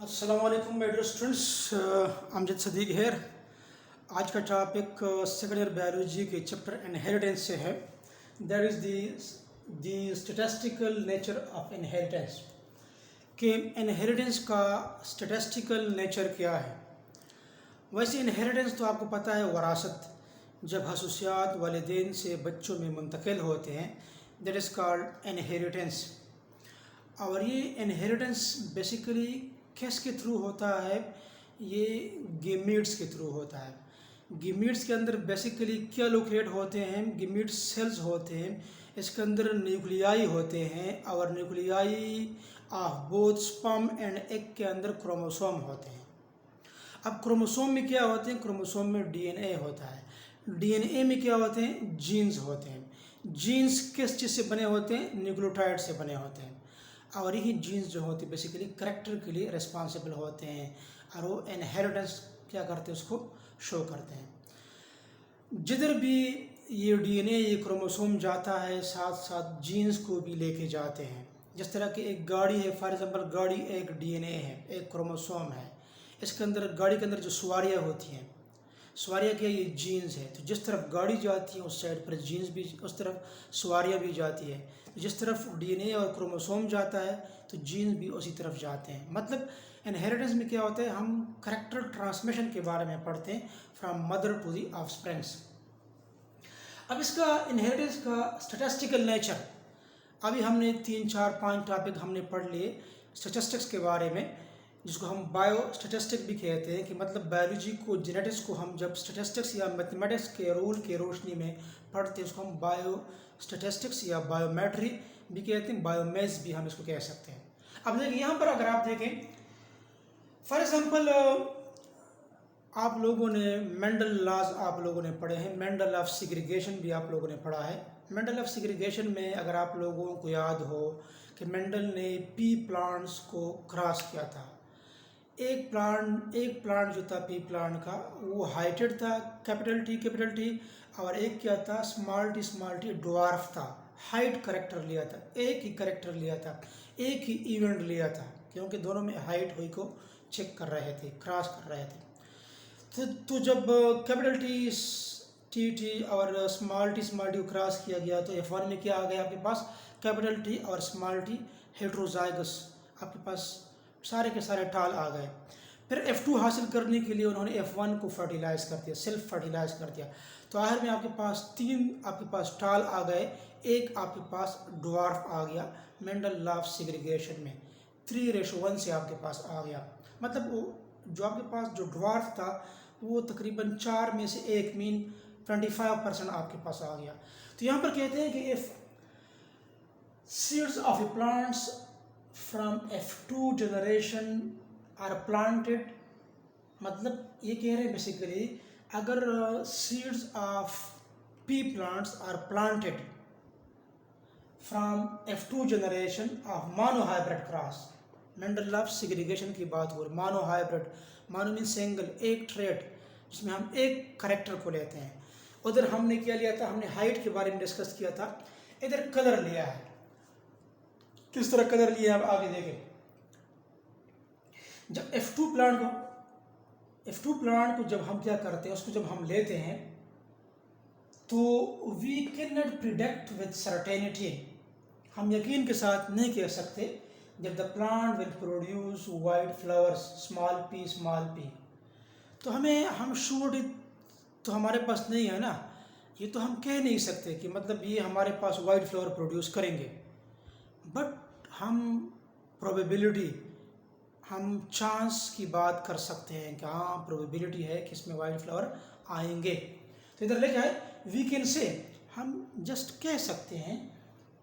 अस्सलाम वालेकुम my dear students, Amjad Sadiq here. आज का टॉपिक सेकेंड ईयर बायोलॉजी के चैप्टर इनहेरिटेंस से है। That is the statistical nature of inheritance, कि इनहेरिटेंस का स्टैटिस्टिकल नेचर क्या है। वैसे इनहेरिटेंस तो आपको पता है, वरासत जब खसूसियात वालिदैन से बच्चों में मुंतकिल होते हैं, दैट इज़ कॉल्ड इनहेरिटेंस। और ये इनहेरिटेंस बेसिकली किसके थ्रू होता है? ये गेमीट्स के थ्रू होता है। गेमीट्स के अंदर बेसिकली क्या लोकेट होते हैं? गेमीट्स सेल्स होते हैं, इसके अंदर न्यूक्लियाई होते हैं, और nuclei of both sperm and egg के अंदर क्रोमोसोम होते हैं। अब क्रोमोसोम में क्या होते हैं? क्रोमोसोम में डीएनए होता है। डीएनए में क्या होते हैं? जीन्स होते हैं। जीन्स किस चीज़ से बने होते हैं? न्यूक्लियोटाइड से बने होते हैं। और यही जीन्स जो होते हैं बेसिकली करैक्टर के लिए रिस्पॉन्सिबल होते हैं, और वो इनहेरिटेंस क्या करते हैं? उसको शो करते हैं। जिधर भी ये डीएनए, ये क्रोमोसोम जाता है, साथ साथ जीन्स को भी लेके जाते हैं। जिस तरह की एक गाड़ी है, फॉर एग्जांपल गाड़ी एक डीएनए है, एक क्रोमोसोम है, इसके अंदर गाड़ी के अंदर जो सवारियाँ होती हैं, सवारियाँ क्या? ये जीन्स है। तो जिस तरफ गाड़ी जाती है उस साइड पर जीन्स भी, उस तरफ सवारियाँ भी जाती है। तो जिस तरफ डीएनए और क्रोमोसोम जाता है तो जीन्स भी उसी तरफ जाते हैं। मतलब इनहेरिटेंस में क्या होता है? हम करैक्टर ट्रांसमिशन के बारे में पढ़ते हैं, from mother to the offsprings. अब इसका इनहेरिटेंस का स्टैटिस्टिकल नेचर, अभी हमने 3, 4, 5 टॉपिक हमने पढ़ लिए स्टैटिस्टिक्स के बारे में, जिसको हम बायो स्टैटिस्टिक भी कहते हैं। कि मतलब बायोलॉजी को, जेनेटिक्स को हम जब स्टैटिस्टिक्स या मैथमेटिक्स के रूल के रोशनी में पढ़ते हैं, उसको हम बायो स्टैटिस्टिक्स या बायोमेट्री भी कहते हैं, बायोमेज भी हम इसको कह सकते हैं। अब देखिए यहाँ पर अगर आप देखें, फॉर एग्जांपल आप लोगों ने मेंडल लॉज आप लोगों ने पढ़े हैं, मेंडल ऑफ सेग्रीगेशन भी आप लोगों ने पढ़ा है। मेंडल ऑफ सेग्रीगेशन में अगर आप लोगों को याद हो कि मेंडल ने पी प्लांट्स को क्रॉस किया था। एक प्लांट जो था पी प्लांट का, वो हाइटेड था, कैपिटल टी, और एक क्या था? स्मॉल टी ड्वार्फ था। हाइट करेक्टर लिया था, एक ही करेक्टर लिया था, एक ही इवेंट लिया था, क्योंकि दोनों में हाइट हुई को चेक कर रहे थे, क्रॉस कर रहे थे। तो जब कैपिटल टी और स्मॉल टी को क्रॉस किया गया तो F1 में क्या आ गया आपके पास? कैपिटल टी और स्मॉल टी हेट्रोजाइगस, आपके पास सारे के सारे टाल आ गए। फिर F2 हासिल करने के लिए उन्होंने F1 को फर्टिलाइज कर दिया, सेल्फ फर्टिलाइज कर दिया। तो आखिर में आपके पास 3 आपके पास टाल आ गए, एक आपके पास ड्वार्फ आ गया। मेंडल लॉ ऑफ सेग्रीगेशन में 3:1 से आपके पास आ गया। मतलब वो जो आपके पास जो ड्वार्फ था वो तकरीबन 4 में से 1 मीन 25% आपके पास आ गया। तो यहाँ पर कहते हैं कि if seeds of plants from F2 generation are planted, मतलब ये कह रहे हैं बेसिकली अगर seeds of P plants are planted from F2 generation of monohybrid cross, Mendel law of segregation की बात हो रही, मोनोहाइब्रिड, मोनो मीन सिंगल, एक ट्रेट जिसमें हम एक करेक्टर को लेते हैं। उधर हमने क्या लिया था? हमने हाइट के बारे में डिस्कस किया था। इधर कलर लिया है, किस तरह कलर लिया है आप आगे देखें। जब F2 प्लांट को जब हम क्या करते हैं, उसको जब हम लेते हैं तो we can not predict with certainty, हम यकीन के साथ नहीं कह सकते जब the plant will produce white flowers small pea. तो हम श्योरिटी तो हमारे पास नहीं है ना, ये तो हम कह नहीं सकते कि मतलब ये हमारे पास वाइट फ्लावर प्रोड्यूस करेंगे। बट हम प्रोबेबिलिटी, हम चांस की बात कर सकते हैं कि हाँ प्रोबेबिलिटी है कि इसमें वाइट फ्लावर आएंगे। तो इधर लिखा है वी कैन से, हम जस्ट कह सकते हैं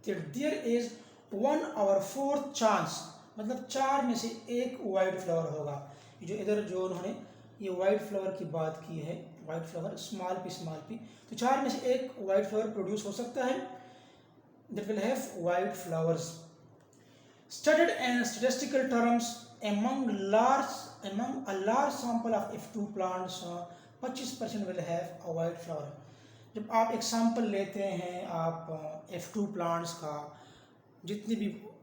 दैट देयर इज 1/4 चांस, मतलब 4 में से 1 वाइट फ्लावर होगा। जो इधर जो उन्होंने ये वाइट फ्लावर की बात की है, वाइट फ्लावर स्मॉल पी, तो 4 में से 1 वाइट फ्लावर प्रोड्यूस हो सकता है, that will have white flowers. Studied in statistical terms among a large sample of F2 plants, 25% will have a white flower. जब आप एग्जाम्पल लेते हैं आप F2 प्लांट्स का, जितनी भी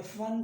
F1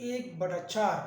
1/4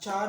4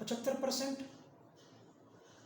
75%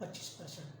25%.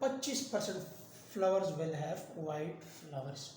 25% flowers will have white flowers.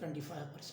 25%.